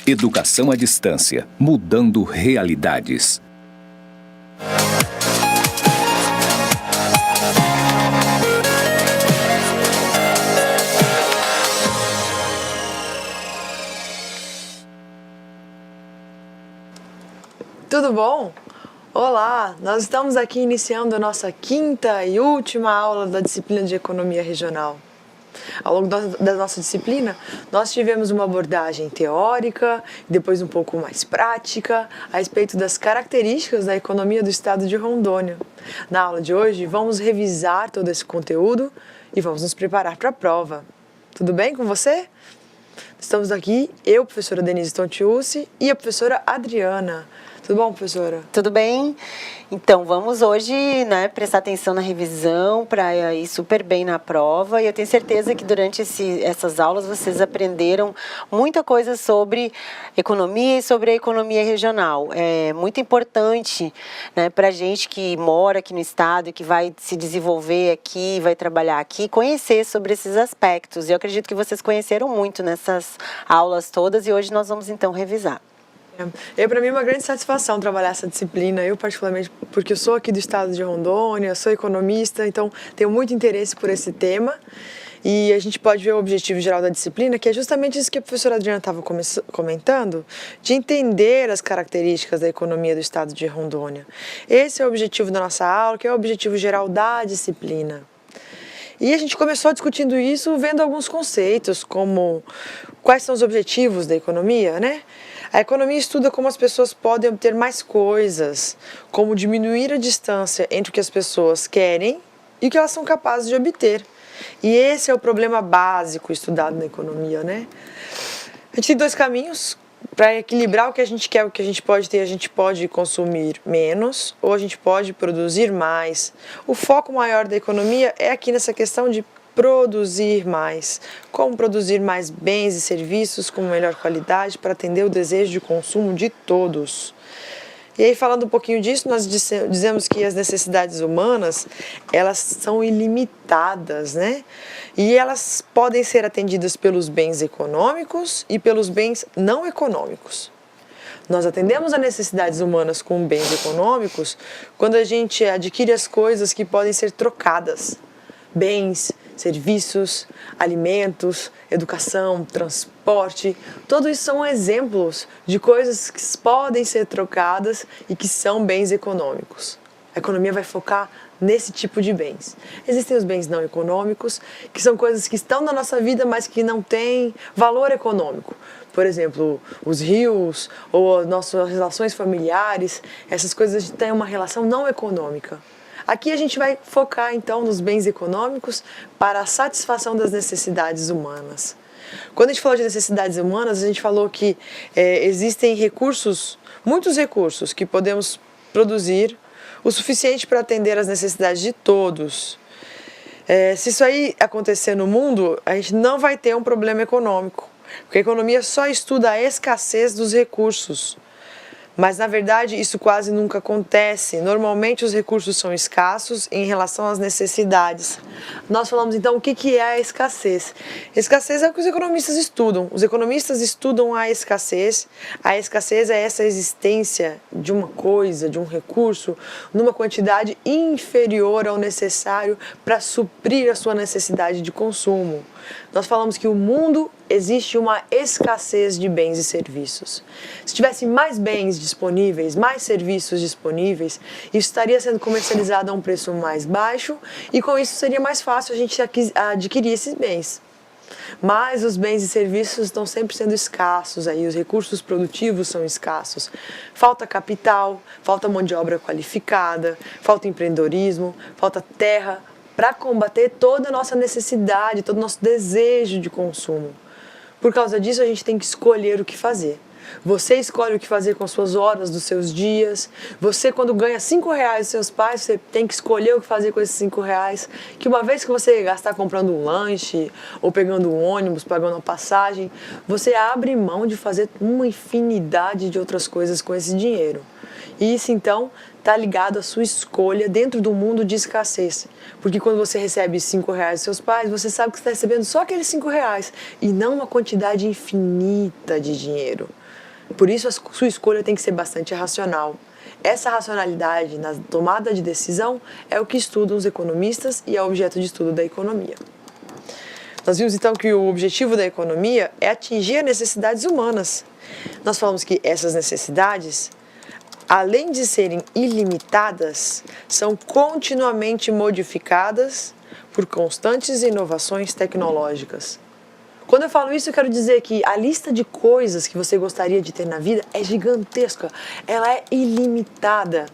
Educação à distância, mudando realidades. Tudo bom? Olá, nós estamos aqui iniciando a nossa quinta e última aula da disciplina de Economia Regional. Ao longo da nossa disciplina, nós tivemos uma abordagem teórica, depois um pouco mais prática, a respeito das características da economia do estado de Rondônia. Na aula de hoje, vamos revisar todo esse conteúdo e vamos nos preparar para a prova. Tudo bem com você? Estamos aqui, eu, professora Denise Tontiucci, e a professora Adriana. Tudo bom, professora? Tudo bem? Então, vamos hoje, prestar atenção na revisão para ir super bem na prova. E eu tenho certeza que durante essas aulas vocês aprenderam muita coisa sobre economia e sobre a economia regional. É muito importante, para a gente que mora aqui no estado e que vai se desenvolver aqui, vai trabalhar aqui, conhecer sobre esses aspectos. E eu acredito que vocês conheceram muito nessas aulas todas e hoje nós vamos então revisar. Para mim é uma grande satisfação trabalhar essa disciplina, eu particularmente, porque eu sou aqui do estado de Rondônia, sou economista, então tenho muito interesse por esse tema e a gente pode ver o objetivo geral da disciplina, que é justamente isso que a professora Adriana estava comentando, de entender as características da economia do estado de Rondônia. Esse é o objetivo da nossa aula, que é o objetivo geral da disciplina. E a gente começou discutindo isso vendo alguns conceitos, como quais são os objetivos da economia, A economia estuda como as pessoas podem obter mais coisas, como diminuir a distância entre o que as pessoas querem e o que elas são capazes de obter. E esse é o problema básico estudado na economia, A gente tem dois caminhos para equilibrar o que a gente quer, o que a gente pode ter. A gente pode consumir menos ou a gente pode produzir mais. O foco maior da economia é aqui nessa questão de produzir mais, como produzir mais bens e serviços com melhor qualidade para atender o desejo de consumo de todos. E aí, falando um pouquinho disso, nós dizemos que as necessidades humanas, elas são ilimitadas, E elas podem ser atendidas pelos bens econômicos e pelos bens não econômicos. Nós atendemos a necessidades humanas com bens econômicos quando a gente adquire as coisas que podem ser trocadas, bens, serviços, alimentos, educação, transporte, tudo isso são exemplos de coisas que podem ser trocadas e que são bens econômicos. A economia vai focar nesse tipo de bens. Existem os bens não econômicos, que são coisas que estão na nossa vida, mas que não têm valor econômico. Por exemplo, os rios ou as nossas relações familiares, essas coisas têm uma relação não econômica. Aqui a gente vai focar, então, nos bens econômicos para a satisfação das necessidades humanas. Quando a gente falou de necessidades humanas, a gente falou que existem recursos, muitos recursos, que podemos produzir o suficiente para atender às necessidades de todos. Se isso aí acontecer no mundo, a gente não vai ter um problema econômico, porque a economia só estuda a escassez dos recursos. Mas, na verdade, isso quase nunca acontece. Normalmente, os recursos são escassos em relação às necessidades. Nós falamos, então, o que é a escassez? Escassez é o que os economistas estudam. Os economistas estudam a escassez. A escassez é essa existência de uma coisa, de um recurso, numa quantidade inferior ao necessário para suprir a sua necessidade de consumo. Nós falamos que no mundo existe uma escassez de bens e serviços. Se tivesse mais bens disponíveis, mais serviços disponíveis, isso estaria sendo comercializado a um preço mais baixo e com isso seria mais fácil a gente adquirir esses bens. Mas os bens e serviços estão sempre sendo escassos, os recursos produtivos são escassos. Falta capital, falta mão de obra qualificada, falta empreendedorismo, falta terra para combater toda a nossa necessidade, todo o nosso desejo de consumo. Por causa disso, a gente tem que escolher o que fazer. Você escolhe o que fazer com as suas horas, dos seus dias. Você, quando ganha R$5 dos seus pais, você tem que escolher o que fazer com esses R$5. Que uma vez que você gastar comprando um lanche, ou pegando um ônibus, pagando uma passagem, você abre mão de fazer uma infinidade de outras coisas com esse dinheiro. E isso, então, está ligado à sua escolha dentro do mundo de escassez. Porque quando você recebe R$5 dos seus pais, você sabe que está recebendo só aqueles R$5 e não uma quantidade infinita de dinheiro. Por isso, a sua escolha tem que ser bastante racional. Essa racionalidade na tomada de decisão é o que estudam os economistas e é objeto de estudo da economia. Nós vimos então que o objetivo da economia é atingir as necessidades humanas. Nós falamos que essas necessidades, além de serem ilimitadas, são continuamente modificadas por constantes inovações tecnológicas. Quando eu falo isso, eu quero dizer que a lista de coisas que você gostaria de ter na vida é gigantesca, ela é ilimitada.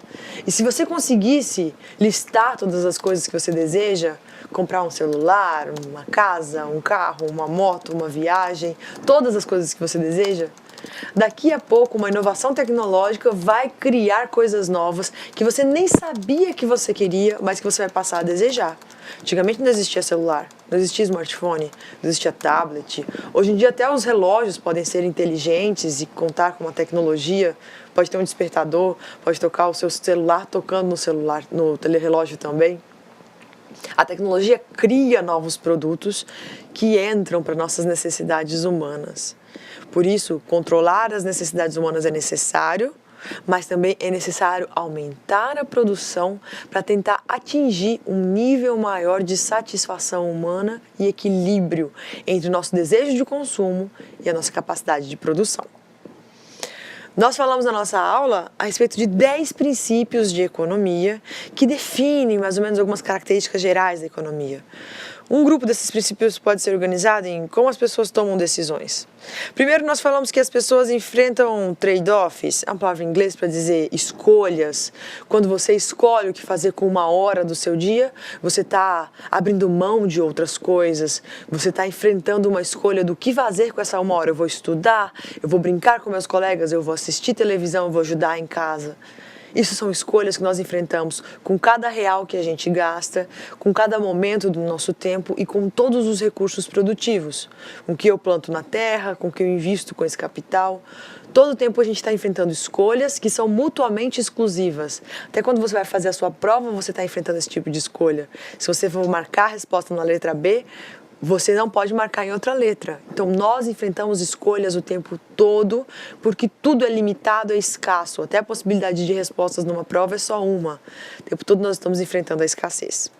E se você conseguisse listar todas as coisas que você deseja, comprar um celular, uma casa, um carro, uma moto, uma viagem, todas as coisas que você deseja, daqui a pouco uma inovação tecnológica vai criar coisas novas que você nem sabia que você queria, mas que você vai passar a desejar. Antigamente não existia celular, não existia smartphone, não existia tablet. Hoje em dia até os relógios podem ser inteligentes e contar com uma tecnologia. Pode ter um despertador, pode tocar o seu celular tocando no telelógio também. A tecnologia cria novos produtos que entram para nossas necessidades humanas. Por isso, controlar as necessidades humanas é necessário, mas também é necessário aumentar a produção para tentar atingir um nível maior de satisfação humana e equilíbrio entre o nosso desejo de consumo e a nossa capacidade de produção. Nós falamos na nossa aula a respeito de 10 princípios de economia que definem mais ou menos algumas características gerais da economia. Um grupo desses princípios pode ser organizado em como as pessoas tomam decisões. Primeiro, nós falamos que as pessoas enfrentam trade-offs, é uma palavra em inglês para dizer escolhas. Quando você escolhe o que fazer com uma hora do seu dia, você está abrindo mão de outras coisas, você está enfrentando uma escolha do que fazer com essa uma hora. Eu vou estudar, eu vou brincar com meus colegas, eu vou assistir televisão, eu vou ajudar em casa. Isso são escolhas que nós enfrentamos com cada real que a gente gasta, com cada momento do nosso tempo e com todos os recursos produtivos. Com o que eu planto na terra, com o que eu invisto com esse capital. Todo o tempo a gente está enfrentando escolhas que são mutuamente exclusivas. Até quando você vai fazer a sua prova, você está enfrentando esse tipo de escolha. Se você for marcar a resposta na letra B, você não pode marcar em outra letra. Então, nós enfrentamos escolhas o tempo todo, porque tudo é limitado, é escasso. Até a possibilidade de respostas numa prova é só uma. O tempo todo nós estamos enfrentando a escassez.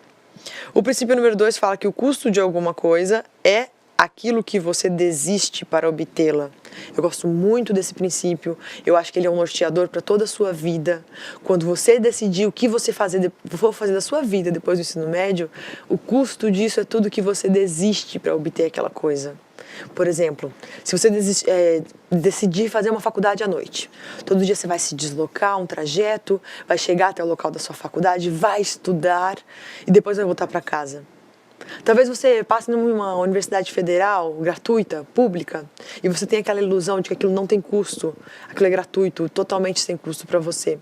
O princípio número 2 fala que o custo de alguma coisa é aquilo que você desiste para obtê-la. Eu gosto muito desse princípio, eu acho que ele é um norteador para toda a sua vida. Quando você decidir o que você for fazer da sua vida depois do ensino médio, o custo disso é tudo que você desiste para obter aquela coisa. Por exemplo, se você decidir fazer uma faculdade à noite, todo dia você vai se deslocar um trajeto, vai chegar até o local da sua faculdade, vai estudar e depois vai voltar para casa. Talvez você passe numa universidade federal, gratuita, pública, e você tenha aquela ilusão de que aquilo não tem custo, aquilo é gratuito, totalmente sem custo para você.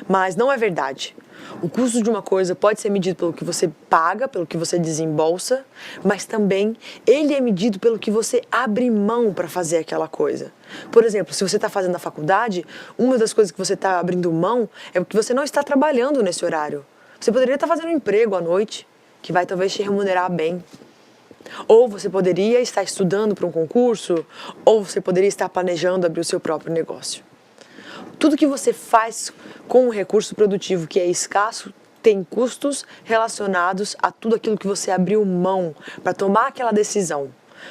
Mas não é verdade. O custo de uma coisa pode ser medido pelo que você paga, pelo que você desembolsa, mas também ele é medido pelo que você abre mão para fazer aquela coisa. Por exemplo, se você está fazendo a faculdade, uma das coisas que você está abrindo mão é porque você não está trabalhando nesse horário. Você poderia estar fazendo um emprego à noite, que vai talvez te remunerar bem. Ou você poderia estar estudando para um concurso, ou você poderia estar planejando abrir o seu próprio negócio. Tudo que você faz com um recurso produtivo que é escasso tem custos relacionados a tudo aquilo que você abriu mão para tomar aquela decisão.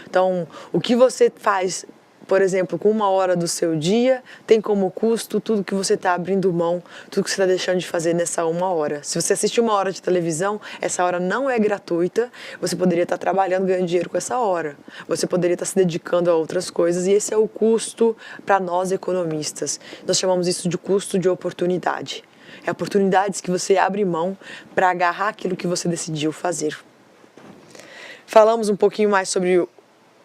Então, o que você faz, por exemplo, com uma hora do seu dia, tem como custo tudo que você está abrindo mão, tudo que você está deixando de fazer nessa uma hora. Se você assistir uma hora de televisão, essa hora não é gratuita, você poderia estar trabalhando, ganhando dinheiro com essa hora. Você poderia estar se dedicando a outras coisas e esse é o custo para nós economistas. Nós chamamos isso de custo de oportunidade. É oportunidades que você abre mão para agarrar aquilo que você decidiu fazer. Falamos um pouquinho mais sobre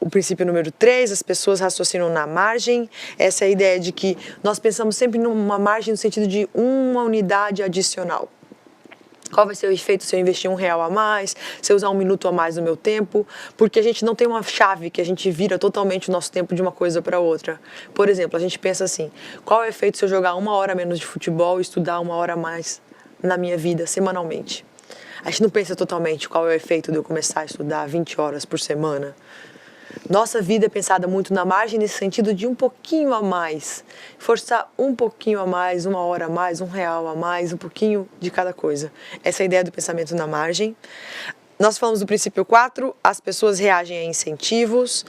o princípio número 3, as pessoas raciocinam na margem. Essa é a ideia de que nós pensamos sempre numa margem no sentido de uma unidade adicional. Qual vai ser o efeito se eu investir R$1 a mais, se eu usar 1 minuto a mais no meu tempo? Porque a gente não tem uma chave que a gente vira totalmente o nosso tempo de uma coisa para outra. Por exemplo, a gente pensa assim, qual é o efeito se eu jogar 1 hora menos de futebol e estudar 1 hora a mais na minha vida, semanalmente? A gente não pensa totalmente qual é o efeito de eu começar a estudar 20 horas por semana. Nossa vida é pensada muito na margem nesse sentido de um pouquinho a mais. Forçar um pouquinho a mais, 1 hora a mais, R$1 a mais, um pouquinho de cada coisa. Essa é a ideia do pensamento na margem. Nós falamos do princípio 4, as pessoas reagem a incentivos.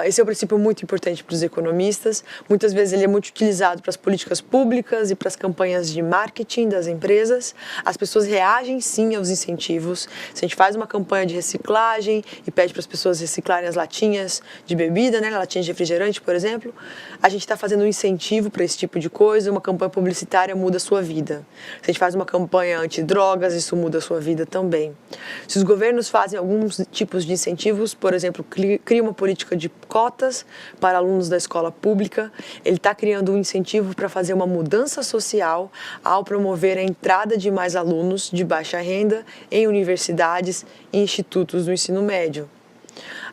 Esse é um princípio muito importante para os economistas. Muitas vezes ele é muito utilizado para as políticas públicas e para as campanhas de marketing das empresas. As pessoas reagem sim aos incentivos. Se a gente faz uma campanha de reciclagem e pede para as pessoas reciclarem as latinhas de bebida, né, latinhas de refrigerante, por exemplo, a gente está fazendo um incentivo para esse tipo de coisa. Uma campanha publicitária muda a sua vida. Se a gente faz uma campanha antidrogas, isso muda a sua vida também. Se os governos fazem alguns tipos de incentivos, por exemplo, cria uma política de cotas para alunos da escola pública, ele está criando um incentivo para fazer uma mudança social ao promover a entrada de mais alunos de baixa renda em universidades e institutos do ensino médio.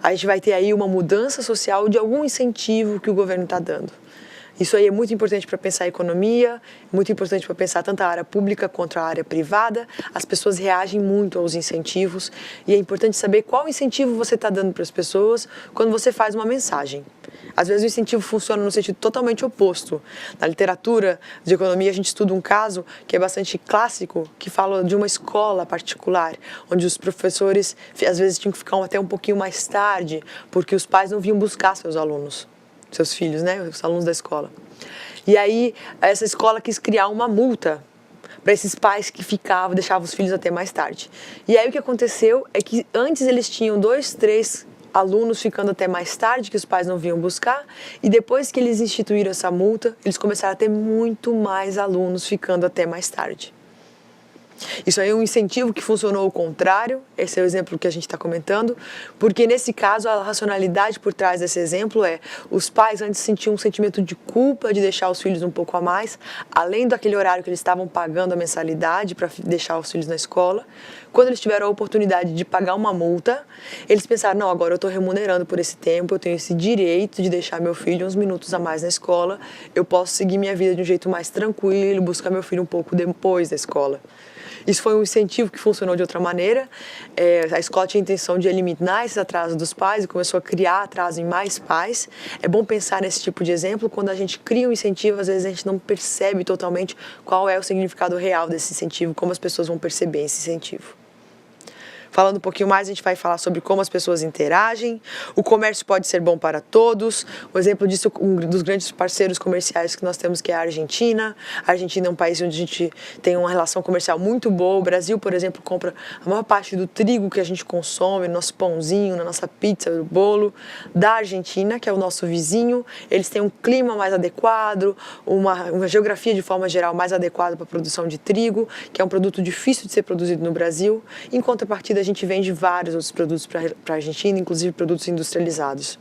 A gente vai ter aí uma mudança social de algum incentivo que o governo está dando. Isso aí é muito importante para pensar a economia, muito importante para pensar tanto a área pública quanto a área privada. As pessoas reagem muito aos incentivos e é importante saber qual incentivo você está dando para as pessoas quando você faz uma mensagem. Às vezes o incentivo funciona no sentido totalmente oposto. Na literatura de economia a gente estuda um caso que é bastante clássico, que fala de uma escola particular, onde os professores às vezes tinham que ficar até um pouquinho mais tarde, porque os pais não vinham buscar seus alunos. Seus filhos, né, os alunos da escola. E aí, essa escola quis criar uma multa para esses pais que deixavam os filhos até mais tarde. E aí o que aconteceu é que antes eles tinham 2, 3 alunos ficando até mais tarde, que os pais não vinham buscar, e depois que eles instituíram essa multa, eles começaram a ter muito mais alunos ficando até mais tarde. Isso aí é um incentivo que funcionou ao contrário, esse é o exemplo que a gente está comentando, porque nesse caso a racionalidade por trás desse exemplo é os pais antes sentiam um sentimento de culpa de deixar os filhos um pouco a mais, além daquele horário que eles estavam pagando a mensalidade para deixar os filhos na escola. Quando eles tiveram a oportunidade de pagar uma multa, eles pensaram, não, agora eu estou remunerando por esse tempo, eu tenho esse direito de deixar meu filho uns minutos a mais na escola, eu posso seguir minha vida de um jeito mais tranquilo, buscar meu filho um pouco depois da escola. Isso foi um incentivo que funcionou de outra maneira. A escola tinha a intenção de eliminar esse atraso dos pais e começou a criar atraso em mais pais. É bom pensar nesse tipo de exemplo. Quando a gente cria um incentivo, às vezes a gente não percebe totalmente qual é o significado real desse incentivo, como as pessoas vão perceber esse incentivo. Falando um pouquinho mais, a gente vai falar sobre como as pessoas interagem. O comércio pode ser bom para todos. O exemplo disso, um dos grandes parceiros comerciais que nós temos, que é a Argentina. A Argentina é um país onde a gente tem uma relação comercial muito boa. O Brasil, por exemplo, compra a maior parte do trigo que a gente consome, no nosso pãozinho, na nossa pizza, no bolo, da Argentina, que é o nosso vizinho. Eles têm um clima mais adequado, uma geografia de forma geral mais adequada para a produção de trigo, que é um produto difícil de ser produzido no Brasil. Em contrapartida, a gente vende vários outros produtos para a Argentina, inclusive produtos industrializados.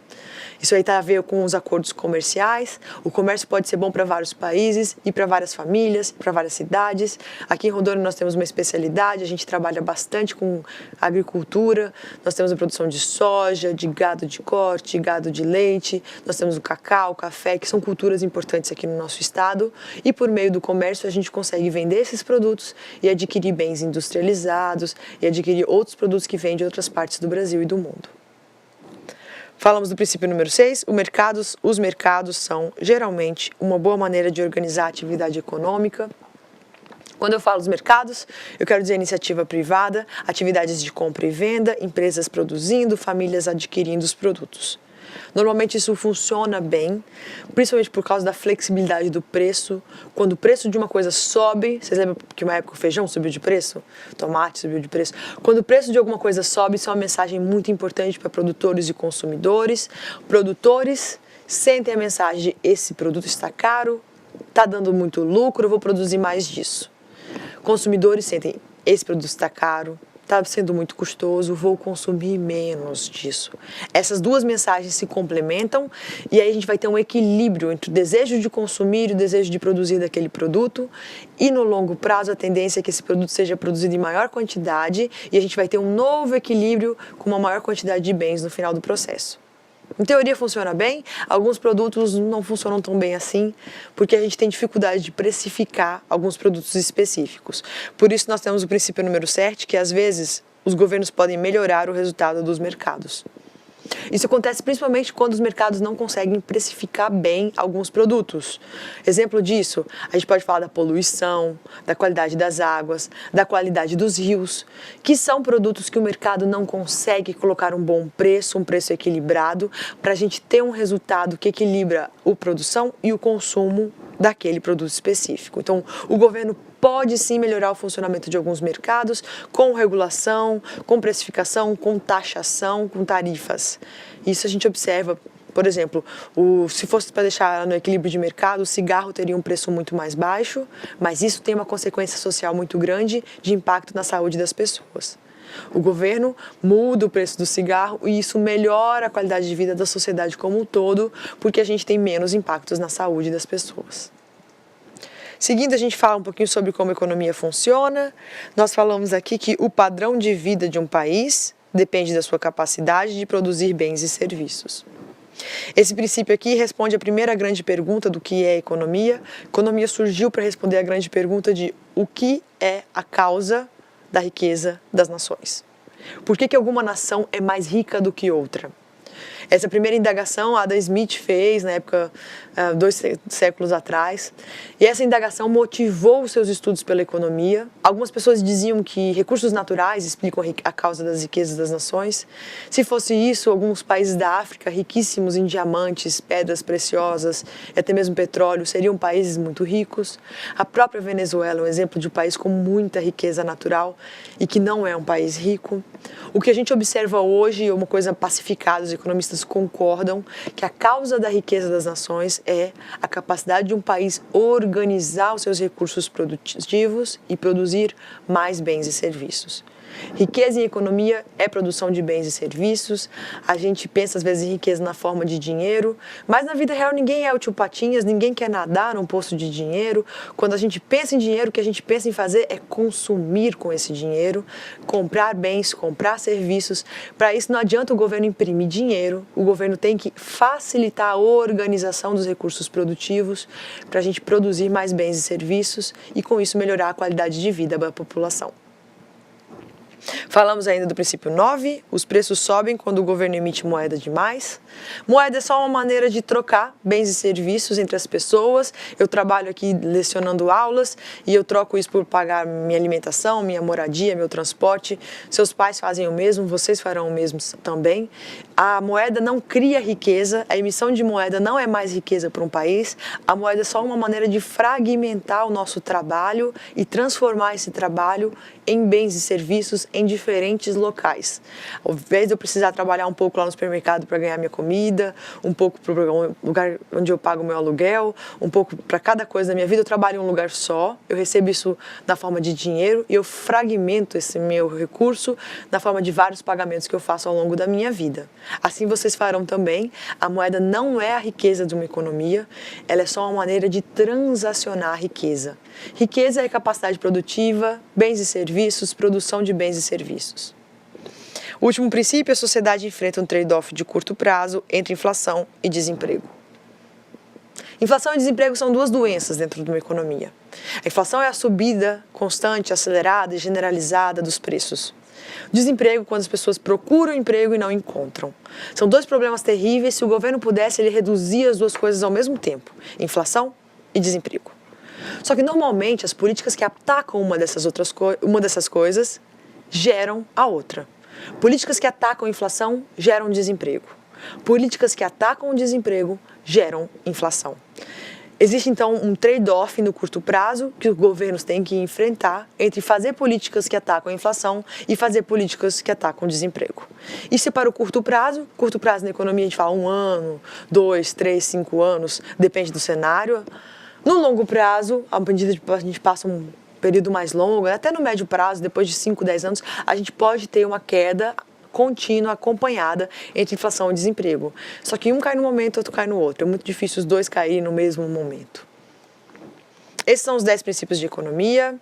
Isso aí tem a ver com os acordos comerciais. O comércio pode ser bom para vários países e para várias famílias, para várias cidades. Aqui em Rondônia nós temos uma especialidade, a gente trabalha bastante com agricultura. Nós temos a produção de soja, de gado de corte, gado de leite. Nós temos o cacau, o café, que são culturas importantes aqui no nosso estado. E por meio do comércio a gente consegue vender esses produtos e adquirir bens industrializados e adquirir outros produtos que vêm de outras partes do Brasil e do mundo. Falamos do princípio número 6, os mercados são geralmente uma boa maneira de organizar a atividade econômica. Quando eu falo dos mercados, eu quero dizer iniciativa privada, atividades de compra e venda, empresas produzindo, famílias adquirindo os produtos. Normalmente isso funciona bem, principalmente por causa da flexibilidade do preço. Quando o preço de uma coisa sobe, vocês lembram que uma época o feijão subiu de preço? O tomate subiu de preço. Quando o preço de alguma coisa sobe, isso é uma mensagem muito importante para produtores e consumidores. Produtores sentem a mensagem de esse produto está caro, está dando muito lucro, eu vou produzir mais disso. Consumidores sentem esse produto está caro, está sendo muito custoso, vou consumir menos disso. Essas duas mensagens se complementam e aí a gente vai ter um equilíbrio entre o desejo de consumir e o desejo de produzir daquele produto e no longo prazo a tendência é que esse produto seja produzido em maior quantidade e a gente vai ter um novo equilíbrio com uma maior quantidade de bens no final do processo. Em teoria funciona bem, alguns produtos não funcionam tão bem assim, porque a gente tem dificuldade de precificar alguns produtos específicos. Por isso nós temos o princípio número 7, que às vezes os governos podem melhorar o resultado dos mercados. Isso acontece principalmente quando os mercados não conseguem precificar bem alguns produtos. Exemplo disso, a gente pode falar da poluição, da qualidade das águas, da qualidade dos rios, que são produtos que o mercado não consegue colocar um bom preço, um preço equilibrado, para a gente ter um resultado que equilibra a produção e o consumo daquele produto específico. Então, o governo pode sim melhorar o funcionamento de alguns mercados com regulação, com precificação, com taxação, com tarifas. Isso a gente observa, por exemplo, se fosse para deixar no equilíbrio de mercado, o cigarro teria um preço muito mais baixo, mas isso tem uma consequência social muito grande de impacto na saúde das pessoas. O governo muda o preço do cigarro e isso melhora a qualidade de vida da sociedade como um todo, porque a gente tem menos impactos na saúde das pessoas. Seguindo, a gente fala um pouquinho sobre como a economia funciona. Nós falamos aqui que o padrão de vida de um país depende da sua capacidade de produzir bens e serviços. Esse princípio aqui responde à primeira grande pergunta do que é economia. Economia surgiu para responder à grande pergunta de o que é a causa da riqueza das nações. Por que alguma nação é mais rica do que outra? Essa primeira indagação a Adam Smith fez na época, 2 séculos atrás, e essa indagação motivou os seus estudos pela economia. Algumas pessoas diziam que recursos naturais explicam a causa das riquezas das nações. Se fosse isso, alguns países da África, riquíssimos em diamantes, pedras preciosas e até mesmo petróleo, seriam países muito ricos. A própria Venezuela é um exemplo de um país com muita riqueza natural e que não é um país rico. O que a gente observa hoje é uma coisa pacificada, os economistas concordam que a causa da riqueza das nações é a capacidade de um país organizar os seus recursos produtivos e produzir mais bens e serviços. Riqueza em economia é produção de bens e serviços. A gente pensa às vezes em riqueza na forma de dinheiro, mas na vida real ninguém é o tio Patinhas, ninguém quer nadar num poço de dinheiro. Quando a gente pensa em dinheiro, o que a gente pensa em fazer é consumir com esse dinheiro, comprar bens, comprar serviços. Para isso não adianta o governo imprimir dinheiro, o governo tem que facilitar a organização dos recursos produtivos para a gente produzir mais bens e serviços e com isso melhorar a qualidade de vida da população. Falamos ainda do princípio 9, os preços sobem quando o governo emite moeda demais. Moeda é só uma maneira de trocar bens e serviços entre as pessoas. Eu trabalho aqui lecionando aulas e eu troco isso por pagar minha alimentação, minha moradia, meu transporte. Seus pais fazem o mesmo, vocês farão o mesmo também. A moeda não cria riqueza, a emissão de moeda não é mais riqueza para um país. A moeda é só uma maneira de fragmentar o nosso trabalho e transformar esse trabalho em bens e serviços em diferentes locais. Ao invés de eu precisar trabalhar um pouco lá no supermercado para ganhar minha comida, um pouco para o lugar onde eu pago o meu aluguel, um pouco para cada coisa da minha vida, eu trabalho em um lugar só, eu recebo isso na forma de dinheiro e eu fragmento esse meu recurso na forma de vários pagamentos que eu faço ao longo da minha vida. Assim vocês farão também. A moeda não é a riqueza de uma economia, ela é só uma maneira de transacionar a riqueza. Riqueza é capacidade produtiva, bens e serviços, produção de bens e serviços. O último princípio, a sociedade enfrenta um trade-off de curto prazo entre inflação e desemprego. Inflação e desemprego são duas doenças dentro de uma economia. A inflação é a subida constante, acelerada e generalizada dos preços. O desemprego, quando as pessoas procuram emprego e não encontram. São dois problemas terríveis. Se o governo pudesse, ele reduzia as duas coisas ao mesmo tempo, inflação e desemprego. Só que normalmente as políticas que atacam uma dessas coisas geram a outra. Políticas que atacam a inflação geram desemprego. Políticas que atacam o desemprego geram inflação. Existe então um trade-off no curto prazo que os governos têm que enfrentar entre fazer políticas que atacam a inflação e fazer políticas que atacam o desemprego. Isso é para o curto prazo na economia a gente fala 1 ano, 2, 3, 5 anos, depende do cenário. No longo prazo, à medida que a gente passa um período mais longo, até no médio prazo, depois de 5, 10 anos, a gente pode ter uma queda contínua, acompanhada entre inflação e desemprego. Só que um cai num momento, outro cai no outro. É muito difícil os dois caírem no mesmo momento. Esses são os 10 princípios de economia.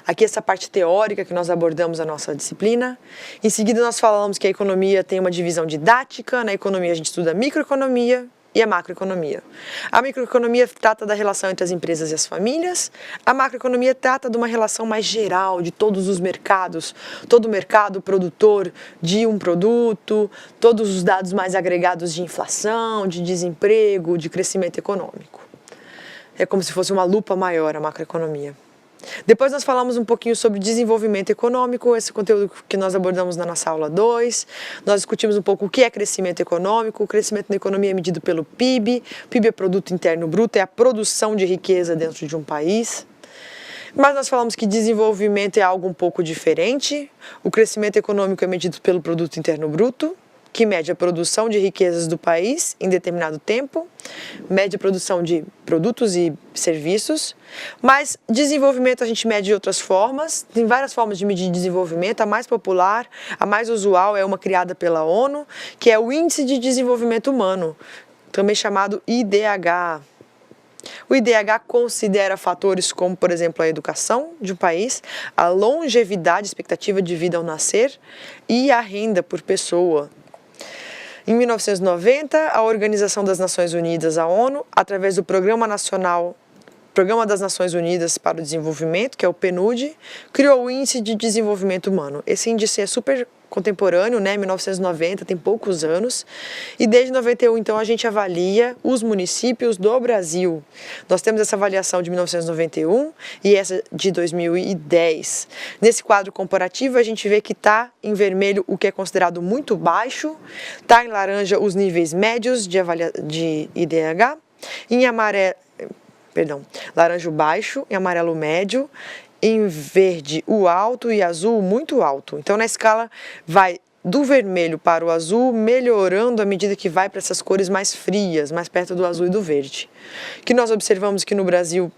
Aqui essa parte teórica que nós abordamos na nossa disciplina. Em seguida nós falamos que a economia tem uma divisão didática. Na economia a gente estuda microeconomia e a macroeconomia. A microeconomia trata da relação entre as empresas e as famílias, a macroeconomia trata de uma relação mais geral de todos os mercados, todo o mercado produtor de um produto, todos os dados mais agregados de inflação, de desemprego, de crescimento econômico. É como se fosse uma lupa maior a macroeconomia. Depois nós falamos um pouquinho sobre desenvolvimento econômico, esse conteúdo que nós abordamos na nossa aula 2. Nós discutimos um pouco o que é crescimento econômico. O crescimento da economia é medido pelo PIB. O PIB é Produto Interno Bruto, é a produção de riqueza dentro de um país. Mas nós falamos que desenvolvimento é algo um pouco diferente. O crescimento econômico é medido pelo Produto Interno Bruto, que mede a produção de riquezas do país em determinado tempo, mede a produção de produtos e serviços, mas desenvolvimento a gente mede de outras formas, tem várias formas de medir desenvolvimento, a mais popular, a mais usual é uma criada pela ONU, que é o Índice de Desenvolvimento Humano, também chamado IDH. O IDH considera fatores como, por exemplo, a educação de um país, a longevidade, expectativa de vida ao nascer e a renda por pessoa. Em 1990, a Organização das Nações Unidas, a ONU, através do Programa das Nações Unidas para o Desenvolvimento, que é o PNUD, criou o Índice de Desenvolvimento Humano. Esse índice é super contemporâneo, né? 1990, tem poucos anos, e desde 91, então, a gente avalia os municípios do Brasil. Nós temos essa avaliação de 1991 e essa de 2010. Nesse quadro comparativo, a gente vê que está em vermelho o que é considerado muito baixo, está em laranja os níveis médios de IDH, em amarelo, laranja baixo, em amarelo médio, em verde o alto e azul muito alto. Então na escala vai do vermelho para o azul, melhorando à medida que vai para essas cores mais frias, mais perto do azul e do verde. Que nós observamos que no Brasil,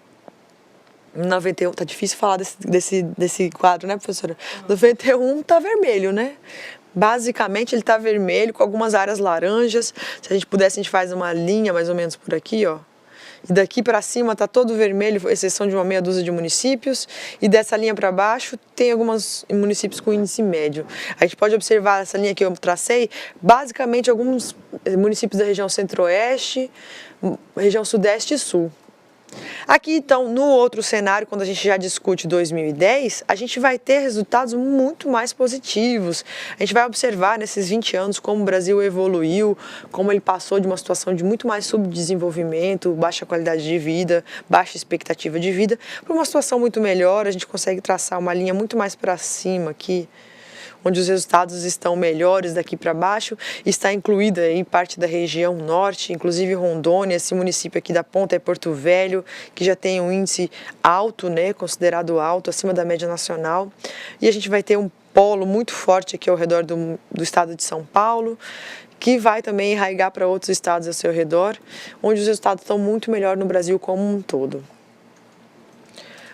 em 91, tá difícil falar desse quadro, né, professora? 91 tá vermelho, né? Basicamente ele tá vermelho com algumas áreas laranjas. Se a gente pudesse, a gente faz uma linha mais ou menos por aqui, ó. E daqui para cima está todo vermelho, exceção de uma meia dúzia de municípios. E dessa linha para baixo tem alguns municípios com índice médio. A gente pode observar essa linha que eu tracei, basicamente alguns municípios da região centro-oeste, região sudeste e sul. Aqui, então, no outro cenário, quando a gente já discute 2010, a gente vai ter resultados muito mais positivos. A gente vai observar nesses 20 anos como o Brasil evoluiu, como ele passou de uma situação de muito mais subdesenvolvimento, baixa qualidade de vida, baixa expectativa de vida, para uma situação muito melhor. A gente consegue traçar uma linha muito mais para cima aqui, onde os resultados estão melhores daqui para baixo, está incluída aí parte da região norte, inclusive Rondônia, esse município aqui da ponta é Porto Velho, que já tem um índice alto, né, considerado alto, acima da média nacional, e a gente vai ter um polo muito forte aqui ao redor do estado de São Paulo, que vai também enraigar para outros estados ao seu redor, onde os resultados estão muito melhor no Brasil como um todo.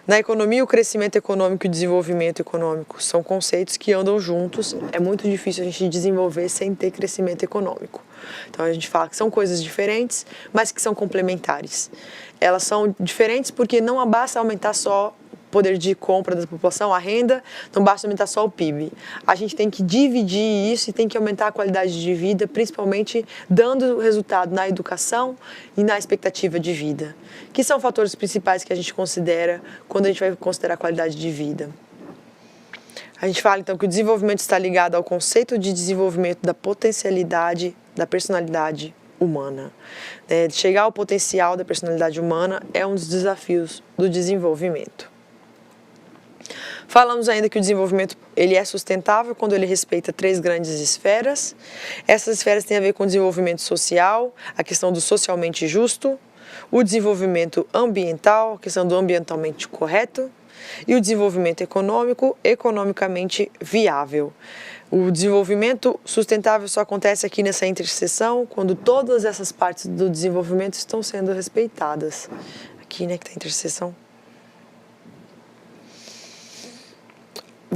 Na economia, o crescimento econômico e o desenvolvimento econômico são conceitos que andam juntos. É muito difícil a gente desenvolver sem ter crescimento econômico. Então a gente fala que são coisas diferentes, mas que são complementares. Elas são diferentes porque não basta aumentar só o poder de compra da população, a renda, não basta aumentar só o PIB. A gente tem que dividir isso e tem que aumentar a qualidade de vida, principalmente dando resultado na educação e na expectativa de vida, que são fatores principais que a gente considera quando a gente vai considerar a qualidade de vida. A gente fala então que o desenvolvimento está ligado ao conceito de desenvolvimento da potencialidade da personalidade humana. Chegar ao potencial da personalidade humana é um dos desafios do desenvolvimento. Falamos ainda que o desenvolvimento ele é sustentável quando ele respeita 3 grandes esferas. Essas esferas têm a ver com o desenvolvimento social, a questão do socialmente justo, o desenvolvimento ambiental, a questão do ambientalmente correto, e o desenvolvimento econômico, economicamente viável. O desenvolvimento sustentável só acontece aqui nessa interseção quando todas essas partes do desenvolvimento estão sendo respeitadas. Aqui, né, que está a interseção.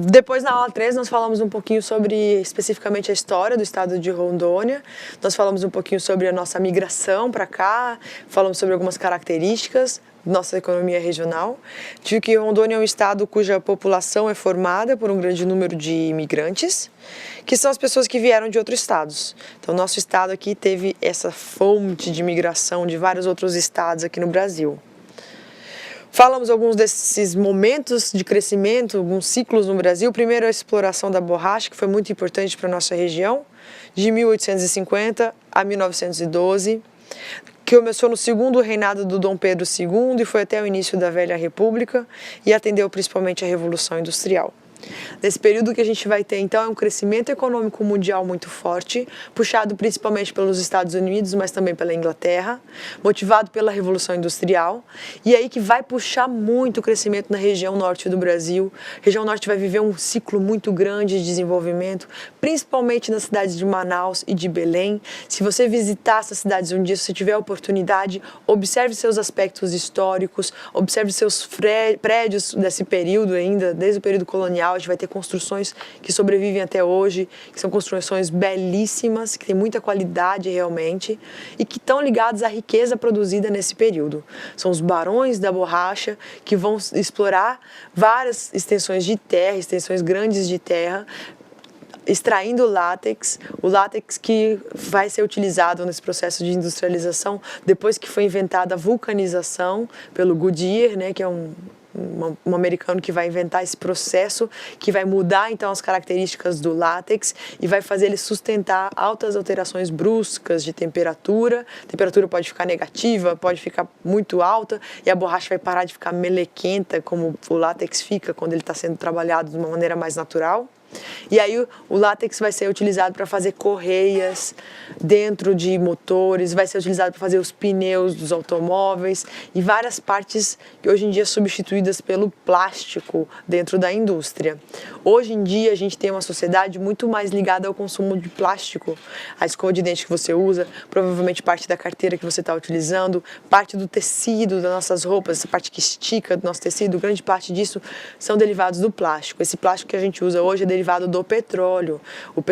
Depois, na aula 3, nós falamos um pouquinho sobre, especificamente, a história do estado de Rondônia. Nós falamos um pouquinho sobre a nossa migração para cá, falamos sobre algumas características da nossa economia regional. De que Rondônia é um estado cuja população é formada por um grande número de imigrantes, que são as pessoas que vieram de outros estados. Então, nosso estado aqui teve essa fonte de imigração de vários outros estados aqui no Brasil. Falamos alguns desses momentos de crescimento, alguns ciclos no Brasil. Primeiro, a exploração da borracha, que foi muito importante para a nossa região, de 1850 a 1912, que começou no segundo reinado do Dom Pedro II e foi até o início da Velha República e atendeu principalmente à Revolução Industrial. Nesse período que a gente vai ter, então, é um crescimento econômico mundial muito forte, puxado principalmente pelos Estados Unidos, mas também pela Inglaterra, motivado pela Revolução Industrial, e aí que vai puxar muito o crescimento na região norte do Brasil. A região norte vai viver um ciclo muito grande de desenvolvimento, principalmente nas cidades de Manaus e de Belém. Se você visitar essas cidades um dia, se você tiver a oportunidade, observe seus aspectos históricos, observe seus prédios desse período ainda, desde o período colonial. A gente vai ter construções que sobrevivem até hoje, que são construções belíssimas, que têm muita qualidade realmente e que estão ligadas à riqueza produzida nesse período. São os barões da borracha que vão explorar várias extensões de terra, extensões grandes de terra, extraindo o látex que vai ser utilizado nesse processo de industrialização depois que foi inventada a vulcanização pelo Goodyear, né, que é um americano que vai inventar esse processo, que vai mudar então as características do látex e vai fazer ele sustentar altas alterações bruscas de temperatura. A temperatura pode ficar negativa, pode ficar muito alta e a borracha vai parar de ficar melequenta, como o látex fica quando ele está sendo trabalhado de uma maneira mais natural. E aí o látex vai ser utilizado para fazer correias dentro de motores, vai ser utilizado para fazer os pneus dos automóveis e várias partes que hoje em dia são substituídas pelo plástico dentro da indústria. Hoje em dia a gente tem uma sociedade muito mais ligada ao consumo de plástico. A escova de dente que você usa, provavelmente parte da carteira que você está utilizando, parte do tecido das nossas roupas, essa parte que estica do nosso tecido, grande parte disso são derivados do plástico. Esse plástico que a gente usa hoje é derivado do petróleo.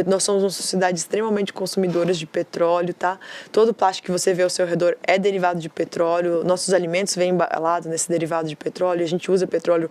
Nós somos uma sociedade extremamente consumidora de petróleo, tá? Todo o plástico que você vê ao seu redor é derivado de petróleo. Nossos alimentos vêm embalados nesse derivado de petróleo. A gente usa petróleo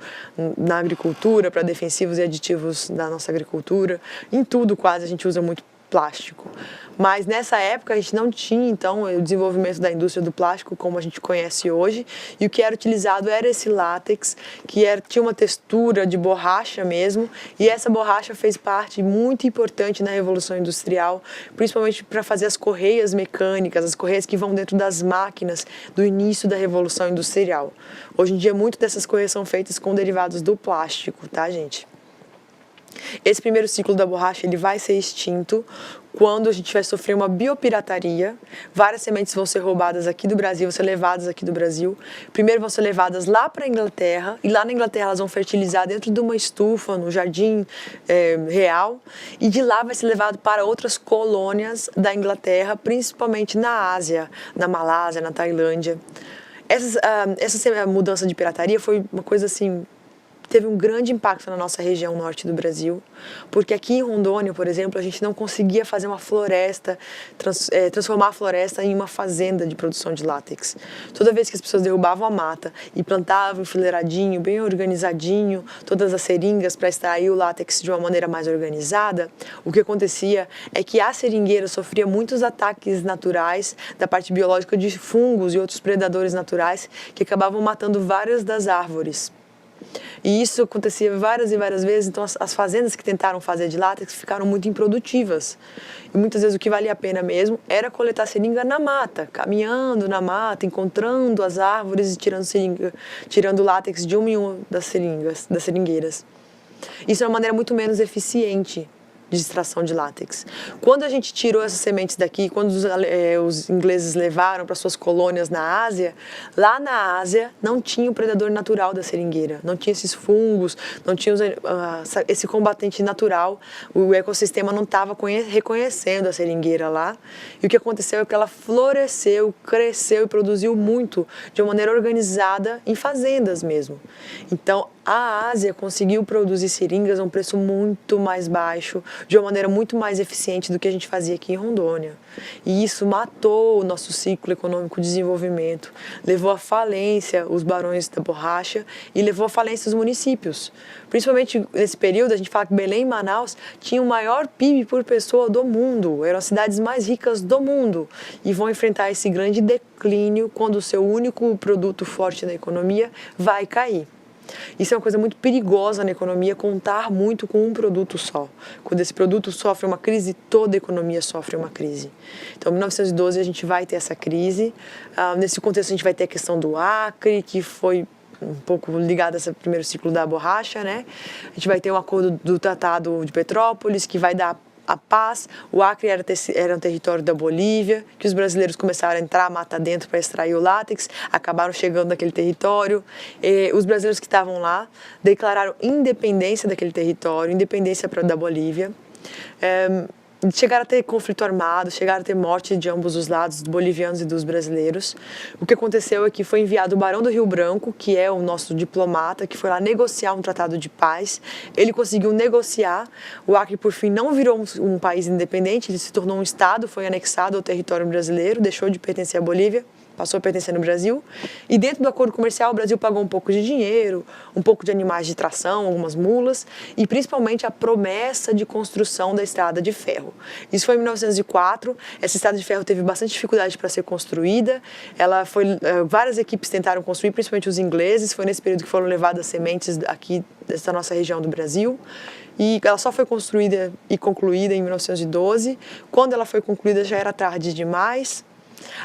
na agricultura, para defensivos e aditivos da nossa agricultura. Em tudo quase a gente usa muito plástico. Mas nessa época a gente não tinha então o desenvolvimento da indústria do plástico como a gente conhece hoje, e o que era utilizado era esse látex, tinha uma textura de borracha mesmo, e essa borracha fez parte muito importante na Revolução Industrial, principalmente para fazer as correias mecânicas, as correias que vão dentro das máquinas do início da Revolução Industrial. Hoje em dia, muito dessas correias são feitas com derivados do plástico, tá, gente? Esse primeiro ciclo da borracha ele vai ser extinto quando a gente vai sofrer uma biopirataria. Várias sementes vão ser roubadas aqui do Brasil, vão ser levadas aqui do Brasil. Primeiro vão ser levadas lá para a Inglaterra, e lá na Inglaterra elas vão fertilizar dentro de uma estufa, no jardim real, e de lá vai ser levado para outras colônias da Inglaterra, principalmente na Ásia, na Malásia, na Tailândia. Essa mudança de pirataria foi uma coisa assim, teve um grande impacto na nossa região norte do Brasil, porque aqui em Rondônia, por exemplo, a gente não conseguia fazer uma floresta, transformar a floresta em uma fazenda de produção de látex. Toda vez que as pessoas derrubavam a mata e plantavam enfileiradinho, bem organizadinho, todas as seringas para extrair o látex de uma maneira mais organizada, o que acontecia é que a seringueira sofria muitos ataques naturais da parte biológica de fungos e outros predadores naturais que acabavam matando várias das árvores. E isso acontecia várias e várias vezes, então as fazendas que tentaram fazer de látex ficaram muito improdutivas. E muitas vezes o que valia a pena mesmo era coletar seringa na mata, caminhando na mata, encontrando as árvores e tirando látex de uma em uma das seringueiras. Isso é uma maneira muito menos eficiente de extração de látex. Quando a gente tirou essas sementes daqui, quando os ingleses levaram para suas colônias na Ásia, lá na Ásia não tinha o predador natural da seringueira, não tinha esses fungos, não tinha esse combatente natural, o ecossistema não estava reconhecendo a seringueira lá, e o que aconteceu é que ela floresceu, cresceu e produziu muito, de uma maneira organizada, em fazendas mesmo. Então, A Ásia conseguiu produzir seringas a um preço muito mais baixo, de uma maneira muito mais eficiente do que a gente fazia aqui em Rondônia. E isso matou o nosso ciclo econômico de desenvolvimento, levou à falência os barões da borracha e levou à falência os municípios. Principalmente nesse período, a gente fala que Belém e Manaus tinham o maior PIB por pessoa do mundo, eram as cidades mais ricas do mundo e vão enfrentar esse grande declínio quando o seu único produto forte da economia vai cair. Isso é uma coisa muito perigosa na economia, contar muito com um produto só. Quando esse produto sofre uma crise, toda a economia sofre uma crise. Então, em 1912 a gente vai ter essa crise. Nesse contexto a gente vai ter a questão do Acre, que foi um pouco ligado a esse primeiro ciclo da borracha, né? A gente vai ter um acordo do Tratado de Petrópolis, que vai dar a paz. O Acre era um território da Bolívia, que os brasileiros começaram a entrar mata dentro para extrair o látex, acabaram chegando naquele território. Os brasileiros que estavam lá declararam independência daquele território, independência da Bolívia. Chegaram a ter conflito armado, chegaram a ter morte de ambos os lados, dos bolivianos e dos brasileiros. O que aconteceu é que foi enviado o Barão do Rio Branco, que é o nosso diplomata, que foi lá negociar um tratado de paz. Ele conseguiu negociar. O Acre, por fim, não virou um país independente, ele se tornou um estado, foi anexado ao território brasileiro, deixou de pertencer à Bolívia, passou a pertencer no Brasil. E dentro do acordo comercial, o Brasil pagou um pouco de dinheiro, um pouco de animais de tração, algumas mulas, e principalmente a promessa de construção da estrada de ferro. Isso foi em 1904, essa estrada de ferro teve bastante dificuldade para ser construída, várias equipes tentaram construir, principalmente os ingleses, foi nesse período que foram levadas sementes aqui dessa nossa região do Brasil. E ela só foi construída e concluída em 1912. Quando ela foi concluída já era tarde demais.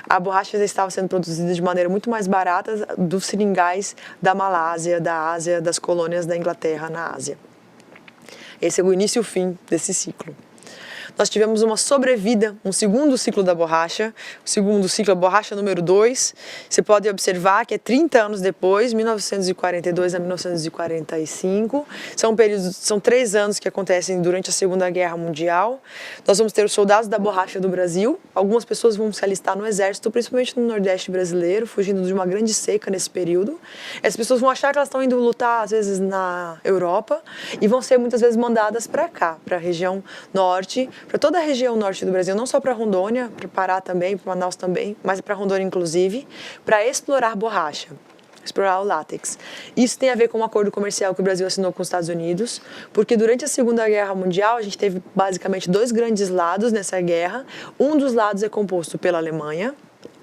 A borracha já estava sendo produzida de maneira muito mais barata dos seringais da Malásia, da Ásia, das colônias da Inglaterra na Ásia. Esse é o início e o fim desse ciclo. Nós tivemos uma sobrevida, um segundo ciclo da borracha, o segundo ciclo, a borracha número 2. Você pode observar que é 30 anos depois, 1942 a 1945. São 3 anos que acontecem durante a Segunda Guerra Mundial. Nós vamos ter os soldados da borracha do Brasil. Algumas pessoas vão se alistar no exército, principalmente no Nordeste brasileiro, fugindo de uma grande seca nesse período. Essas pessoas vão achar que elas estão indo lutar, às vezes, na Europa, e vão ser muitas vezes mandadas para cá, para a região norte, para toda a região norte do Brasil, não só para Rondônia, para Pará também, para Manaus também, mas para Rondônia inclusive, para explorar borracha, explorar o látex. Isso tem a ver com um acordo comercial que o Brasil assinou com os Estados Unidos, porque durante a Segunda Guerra Mundial a gente teve basicamente 2 grandes lados nessa guerra. Um dos lados é composto pela Alemanha,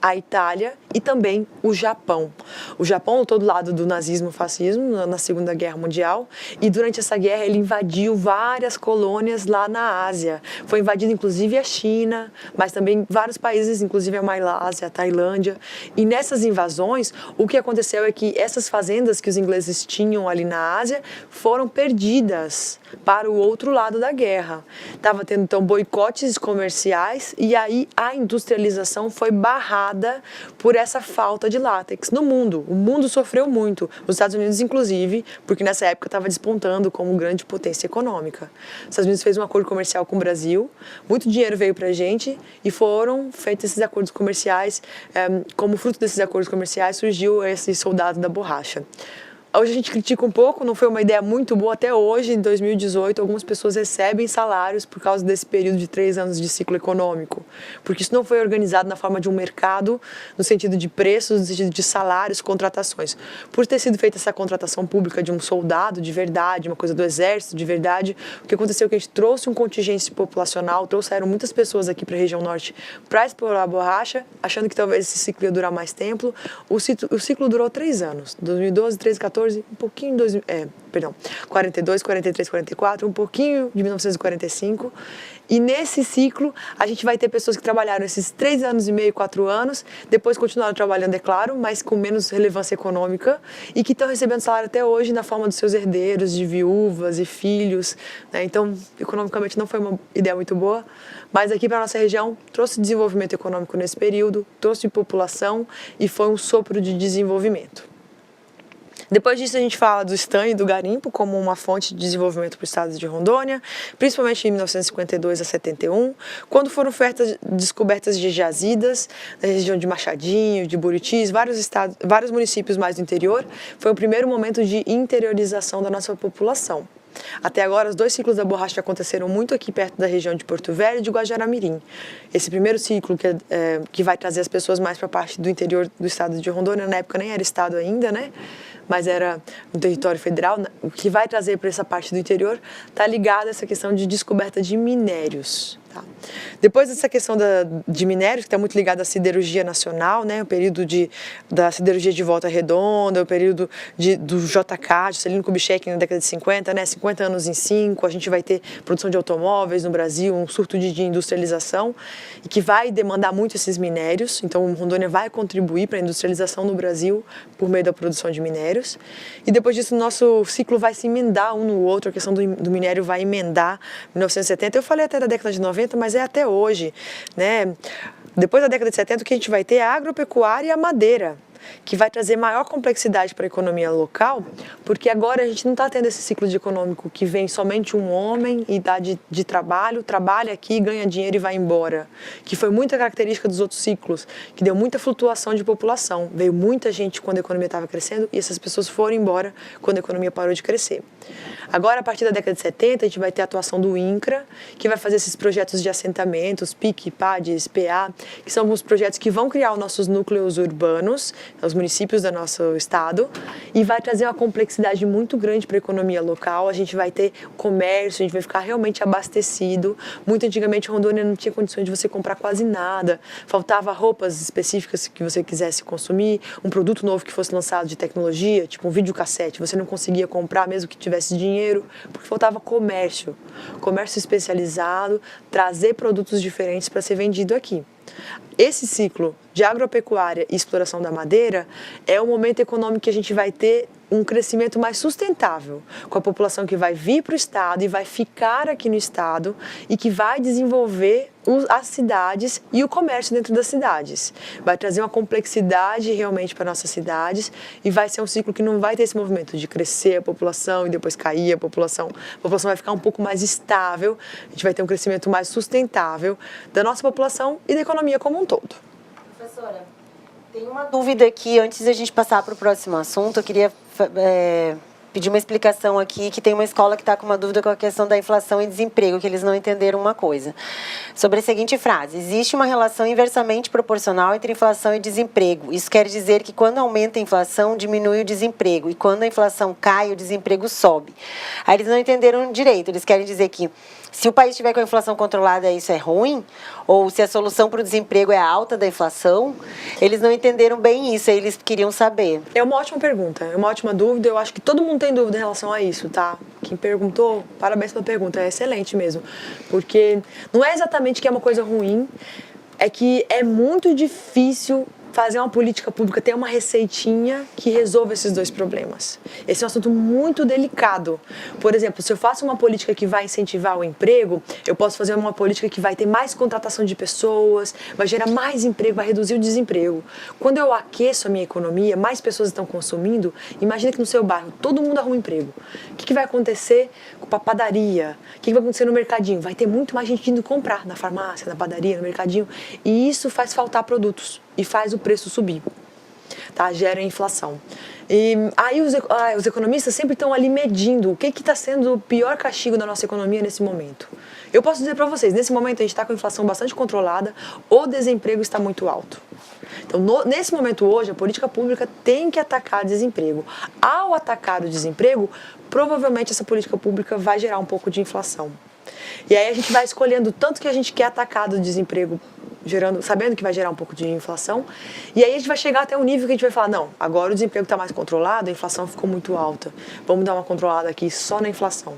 a Itália e também o Japão. O Japão lutou do lado do nazismo e fascismo na Segunda Guerra Mundial e durante essa guerra ele invadiu várias colônias lá na Ásia. Foi invadido inclusive a China, mas também vários países, inclusive a Malásia, a Tailândia. E nessas invasões, o que aconteceu é que essas fazendas que os ingleses tinham ali na Ásia foram perdidas para o outro lado da guerra. Estava tendo então boicotes comerciais e aí a industrialização foi barrada por essa falta de látex no mundo. O mundo sofreu muito, os Estados Unidos inclusive, porque nessa época estava despontando como grande potência econômica. Os Estados Unidos fez um acordo comercial com o Brasil, muito dinheiro veio para a gente e foram feitos esses acordos comerciais. Como fruto desses acordos comerciais surgiu esse soldado da borracha. Hoje a gente critica um pouco, não foi uma ideia muito boa até hoje, em 2018, algumas pessoas recebem salários por causa desse período de 3 anos de ciclo econômico, porque isso não foi organizado na forma de um mercado, no sentido de preços, no sentido de salários, contratações. Por ter sido feita essa contratação pública de um soldado de verdade, uma coisa do exército de verdade, o que aconteceu é que a gente trouxe um contingente populacional, trouxeram muitas pessoas aqui para a região norte para explorar a borracha, achando que talvez esse ciclo ia durar mais tempo. O ciclo durou 3 anos, 2012, 13, 14, um pouquinho, 42, 43, 44, um pouquinho de 1945. E nesse ciclo, a gente vai ter pessoas que trabalharam esses 3 anos e meio, 4 anos, depois continuaram trabalhando, é claro, mas com menos relevância econômica, e que estão recebendo salário até hoje na forma dos seus herdeiros, de viúvas e filhos, né? Então, economicamente não foi uma ideia muito boa, mas aqui para a nossa região trouxe desenvolvimento econômico nesse período, trouxe população e foi um sopro de desenvolvimento. Depois disso, a gente fala do estanho e do garimpo como uma fonte de desenvolvimento para o estado de Rondônia, principalmente em 1952 a 71, quando foram feitas descobertas de jazidas na região de Machadinho, de Buritis, vários municípios mais do interior. Foi o primeiro momento de interiorização da nossa população. Até agora, os 2 ciclos da borracha aconteceram muito aqui perto da região de Porto Velho e de Guajará-Mirim. Esse primeiro ciclo, que vai trazer as pessoas mais para a parte do interior do estado de Rondônia, na época nem era estado ainda, né? Mas era um território federal, o que vai trazer para essa parte do interior está ligado a essa questão de descoberta de minérios. Tá? Depois dessa questão de minérios, que está muito ligada à siderurgia nacional, né? O período da siderurgia de Volta Redonda, o período do JK, Juscelino Kubitschek na década de 50, né? 50 anos em 5, a gente vai ter produção de automóveis no Brasil, um surto de industrialização, e que vai demandar muito esses minérios. Então, Rondônia vai contribuir para a industrialização no Brasil por meio da produção de minérios. E depois disso, o nosso ciclo vai se emendar um no outro, a questão do minério vai emendar 1970. Eu falei até da década de 90, mas é até hoje, né? Depois da década de 70, o que a gente vai ter é a agropecuária e a madeira, que vai trazer maior complexidade para a economia local, porque agora a gente não está tendo esse ciclo de econômico que vem somente um homem e dá de trabalho, trabalha aqui, ganha dinheiro e vai embora, que foi muita característica dos outros ciclos, que deu muita flutuação de população. Veio muita gente quando a economia estava crescendo e essas pessoas foram embora quando a economia parou de crescer. Agora, a partir da década de 70, a gente vai ter a atuação do INCRA, que vai fazer esses projetos de assentamentos, PIC, PADES, PA, que são alguns projetos que vão criar os nossos núcleos urbanos, os municípios do nosso estado, e vai trazer uma complexidade muito grande para a economia local. A gente vai ter comércio, a gente vai ficar realmente abastecido. Muito antigamente, Rondônia não tinha condições de você comprar quase nada, faltava roupas específicas que você quisesse consumir, um produto novo que fosse lançado de tecnologia, tipo um videocassete, você não conseguia comprar mesmo que tivesse dinheiro, porque faltava comércio especializado, trazer produtos diferentes para ser vendido aqui. Esse ciclo de agropecuária e exploração da madeira é o momento econômico que a gente vai ter um crescimento mais sustentável, com a população que vai vir para o estado e vai ficar aqui no estado e que vai desenvolver as cidades e o comércio dentro das cidades. Vai trazer uma complexidade realmente para nossas cidades e vai ser um ciclo que não vai ter esse movimento de crescer a população e depois cair a população. A população vai ficar um pouco mais estável, a gente vai ter um crescimento mais sustentável da nossa população e da economia como um todo. Professora, tem uma dúvida aqui, antes da gente passar para o próximo assunto, eu queria pedir uma explicação aqui, que tem uma escola que está com uma dúvida com a questão da inflação e desemprego, que eles não entenderam uma coisa. Sobre a seguinte frase: existe uma relação inversamente proporcional entre inflação e desemprego. Isso quer dizer que quando aumenta a inflação, diminui o desemprego, e quando a inflação cai, o desemprego sobe. Aí eles não entenderam direito, eles querem dizer que se o país estiver com a inflação controlada, isso é ruim? Ou se a solução para o desemprego é a alta da inflação? Eles não entenderam bem isso, aí eles queriam saber. É uma ótima pergunta, é uma ótima dúvida. Eu acho que todo mundo tem dúvida em relação a isso, tá? Quem perguntou, parabéns pela pergunta, é excelente mesmo. Porque não é exatamente que é uma coisa ruim, é que é muito difícil fazer uma política pública, ter uma receitinha que resolva esses dois problemas. Esse é um assunto muito delicado. Por exemplo, se eu faço uma política que vai incentivar o emprego, eu posso fazer uma política que vai ter mais contratação de pessoas, vai gerar mais emprego, vai reduzir o desemprego. Quando eu aqueço a minha economia, mais pessoas estão consumindo, imagina que no seu bairro todo mundo arruma emprego. O que vai acontecer com a padaria? O que vai acontecer no mercadinho? Vai ter muito mais gente indo comprar na farmácia, na padaria, no mercadinho. E isso faz faltar produtos e faz o preço subir, tá? Gera inflação. E aí os economistas sempre estão ali medindo o que está sendo o pior castigo da nossa economia nesse momento. Eu posso dizer para vocês, nesse momento a gente está com a inflação bastante controlada, o desemprego está muito alto. Então, nesse momento hoje, a política pública tem que atacar o desemprego. Ao atacar o desemprego, provavelmente essa política pública vai gerar um pouco de inflação. E aí a gente vai escolhendo tanto que a gente quer atacar do desemprego, sabendo que vai gerar um pouco de inflação, e aí a gente vai chegar até um nível que a gente vai falar, não, agora o desemprego está mais controlado, a inflação ficou muito alta, vamos dar uma controlada aqui só na inflação.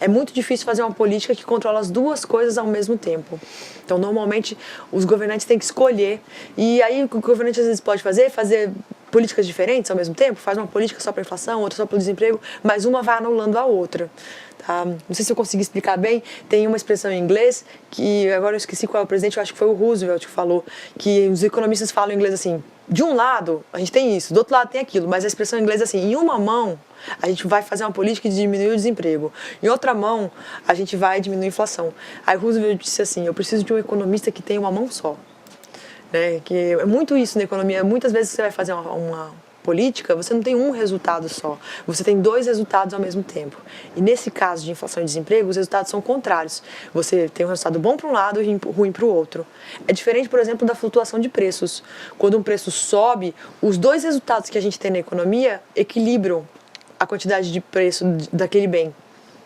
É muito difícil fazer uma política que controla as duas coisas ao mesmo tempo. Então, normalmente, os governantes têm que escolher, e aí o que o governante às vezes pode fazer políticas diferentes ao mesmo tempo, faz uma política só para inflação, outra só para o desemprego, mas uma vai anulando a outra. Tá? Não sei se eu consegui explicar bem, tem uma expressão em inglês, que agora eu esqueci qual é o presidente, eu acho que foi o Roosevelt que falou, que os economistas falam em inglês assim, de um lado a gente tem isso, do outro lado tem aquilo, mas a expressão em inglês é assim, em uma mão a gente vai fazer uma política de diminuir o desemprego, em outra mão a gente vai diminuir a inflação. Aí Roosevelt disse assim, eu preciso de um economista que tenha uma mão só. Né? Que é muito isso na economia, muitas vezes você vai fazer uma política, você não tem um resultado só, você tem dois resultados ao mesmo tempo. E nesse caso de inflação e desemprego, os resultados são contrários. Você tem um resultado bom para um lado e ruim para o outro. É diferente, por exemplo, da flutuação de preços. Quando um preço sobe, os dois resultados que a gente tem na economia equilibram a quantidade de preço daquele bem.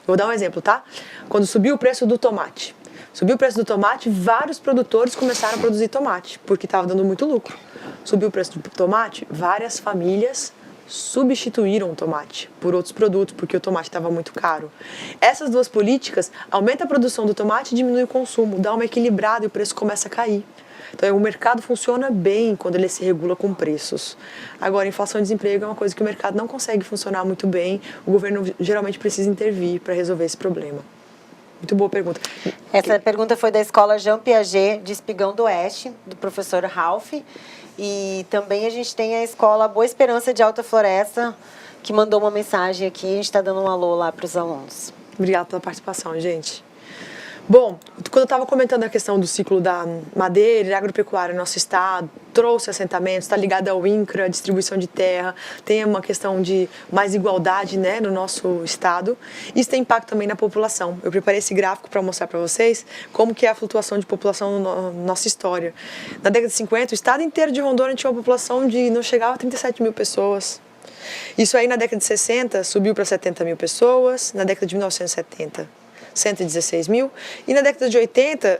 Vou dar um exemplo, tá? Quando subiu o preço do tomate. Subiu o preço do tomate, vários produtores começaram a produzir tomate, porque estava dando muito lucro. Subiu o preço do tomate, várias famílias substituíram o tomate por outros produtos, porque o tomate estava muito caro. Essas duas políticas aumentam a produção do tomate e diminuem o consumo, dá uma equilibrada e o preço começa a cair. Então, o mercado funciona bem quando ele se regula com preços. Agora, inflação e desemprego é uma coisa que o mercado não consegue funcionar muito bem, o governo geralmente precisa intervir para resolver esse problema. Muito boa pergunta. Essa pergunta foi da escola Jean Piaget, de Espigão do Oeste, do professor Ralph. E também a gente tem a escola Boa Esperança de Alta Floresta, que mandou uma mensagem aqui. A gente está dando um alô lá para os alunos. Obrigada pela participação, gente. Bom, quando eu estava comentando a questão do ciclo da madeira e agropecuária no nosso estado, trouxe assentamentos, está ligado ao INCRA, distribuição de terra, tem uma questão de mais igualdade, né, no nosso estado. Isso tem impacto também na população. Eu preparei esse gráfico para mostrar para vocês como que é a flutuação de população na nossa história. Na década de 50, o estado inteiro de Rondônia tinha uma população de não chegava a 37 mil pessoas. Isso aí na década de 60 subiu para 70 mil pessoas, na década de 1970 116 mil, e na década de 80,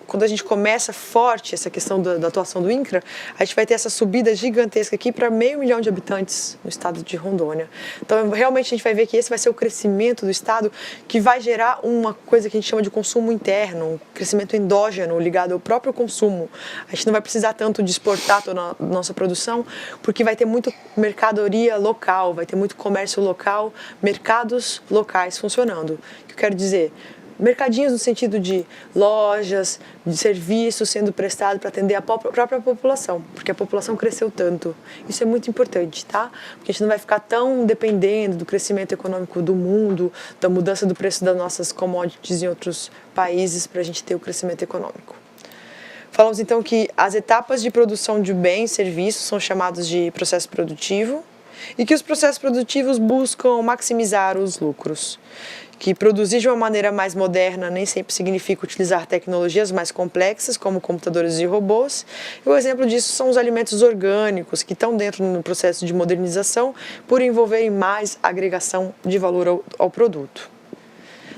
quando a gente começa forte essa questão da atuação do INCRA, a gente vai ter essa subida gigantesca aqui para 500 mil de habitantes no estado de Rondônia. Então, realmente, a gente vai ver que esse vai ser o crescimento do estado que vai gerar uma coisa que a gente chama de consumo interno, um crescimento endógeno ligado ao próprio consumo. A gente não vai precisar tanto de exportar toda a nossa produção, porque vai ter muito mercadoria local, vai ter muito comércio local, mercados locais funcionando. O que eu quero dizer? Mercadinhos no sentido de lojas, de serviços sendo prestados para atender a própria população, porque a população cresceu tanto. Isso é muito importante, tá? Porque a gente não vai ficar tão dependendo do crescimento econômico do mundo, da mudança do preço das nossas commodities em outros países para a gente ter o crescimento econômico. Falamos então que as etapas de produção de bens e serviços são chamadas de processo produtivo e que os processos produtivos buscam maximizar os lucros. Que produzir de uma maneira mais moderna nem sempre significa utilizar tecnologias mais complexas, como computadores e robôs. E o exemplo disso são os alimentos orgânicos, que estão dentro do processo de modernização por envolverem mais agregação de valor ao produto.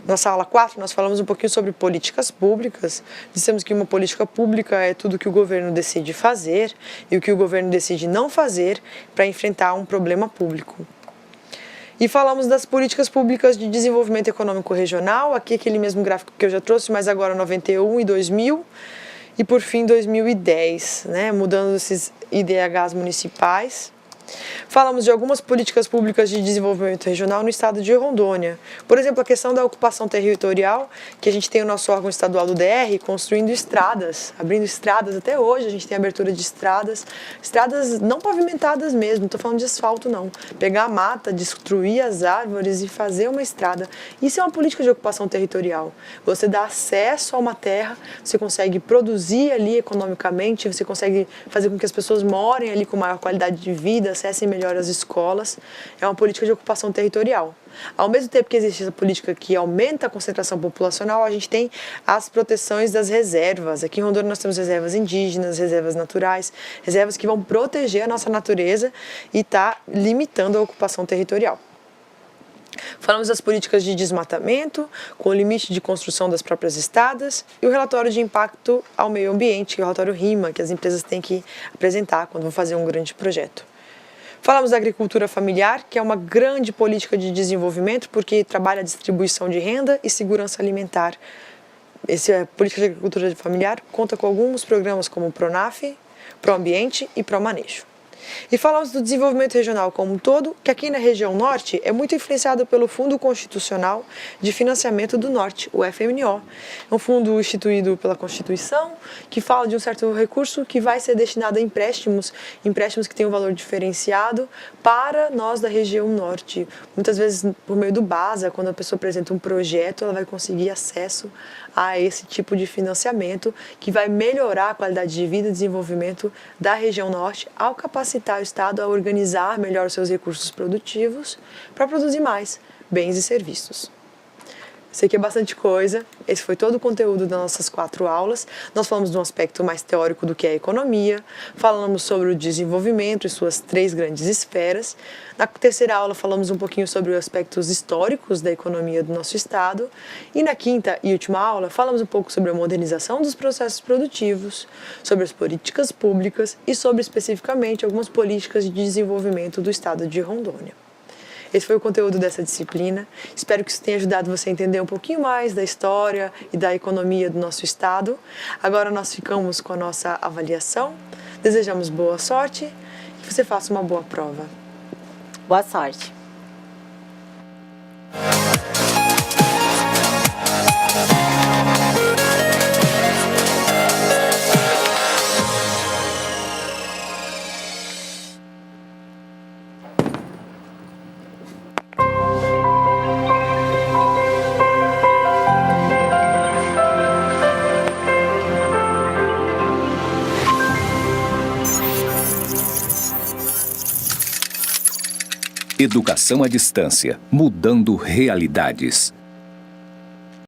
Na sala 4, nós falamos um pouquinho sobre políticas públicas. Dissemos que uma política pública é tudo que o governo decide fazer e o que o governo decide não fazer para enfrentar um problema público. E falamos das políticas públicas de desenvolvimento econômico regional, aqui aquele mesmo gráfico que eu já trouxe, mas agora 91 e 2000, e por fim 2010, né, mudando esses IDHs municipais. Falamos de algumas políticas públicas de desenvolvimento regional no estado de Rondônia. Por exemplo, a questão da ocupação territorial, que a gente tem o nosso órgão estadual do DR construindo estradas, abrindo estradas até hoje, a gente tem abertura de estradas não pavimentadas mesmo, não estou falando de asfalto não. Pegar a mata, destruir as árvores e fazer uma estrada. Isso é uma política de ocupação territorial. Você dá acesso a uma terra, você consegue produzir ali economicamente, você consegue fazer com que as pessoas morem ali com maior qualidade de vida, acessem melhor as escolas. É uma política de ocupação territorial. Ao mesmo tempo que existe essa política que aumenta a concentração populacional, a gente tem as proteções das reservas. Aqui em Rondônia nós temos reservas indígenas, reservas naturais, reservas que vão proteger a nossa natureza e tá limitando a ocupação territorial. Falamos das políticas de desmatamento, com o limite de construção das próprias estradas e o relatório de impacto ao meio ambiente, que é o relatório RIMA, que as empresas têm que apresentar quando vão fazer um grande projeto. Falamos da agricultura familiar, que é uma grande política de desenvolvimento, porque trabalha a distribuição de renda e segurança alimentar. Essa política de agricultura familiar conta com alguns programas como o PRONAF, PROAMbiente e PROMANEJO. E falamos do desenvolvimento regional como um todo, que aqui na região norte é muito influenciado pelo Fundo Constitucional de Financiamento do Norte, o FMNO. É um fundo instituído pela Constituição, que fala de um certo recurso que vai ser destinado a empréstimos que têm um valor diferenciado para nós da região norte. Muitas vezes, por meio do BASA, quando a pessoa apresenta um projeto, ela vai conseguir acesso a esse tipo de financiamento que vai melhorar a qualidade de vida e desenvolvimento da região norte ao capacitar o Estado a organizar melhor os seus recursos produtivos para produzir mais bens e serviços. Isso aqui é bastante coisa, esse foi todo o conteúdo das nossas 4 aulas. Nós falamos de um aspecto mais teórico do que é a economia, falamos sobre o desenvolvimento e suas 3 grandes esferas. Na terceira aula falamos um pouquinho sobre os aspectos históricos da economia do nosso estado. E na quinta e última aula falamos um pouco sobre a modernização dos processos produtivos, sobre as políticas públicas e sobre especificamente algumas políticas de desenvolvimento do estado de Rondônia. Esse foi o conteúdo dessa disciplina. Espero que isso tenha ajudado você a entender um pouquinho mais da história e da economia do nosso estado. Agora nós ficamos com a nossa avaliação. Desejamos boa sorte e que você faça uma boa prova. Boa sorte. Educação à distância, mudando realidades.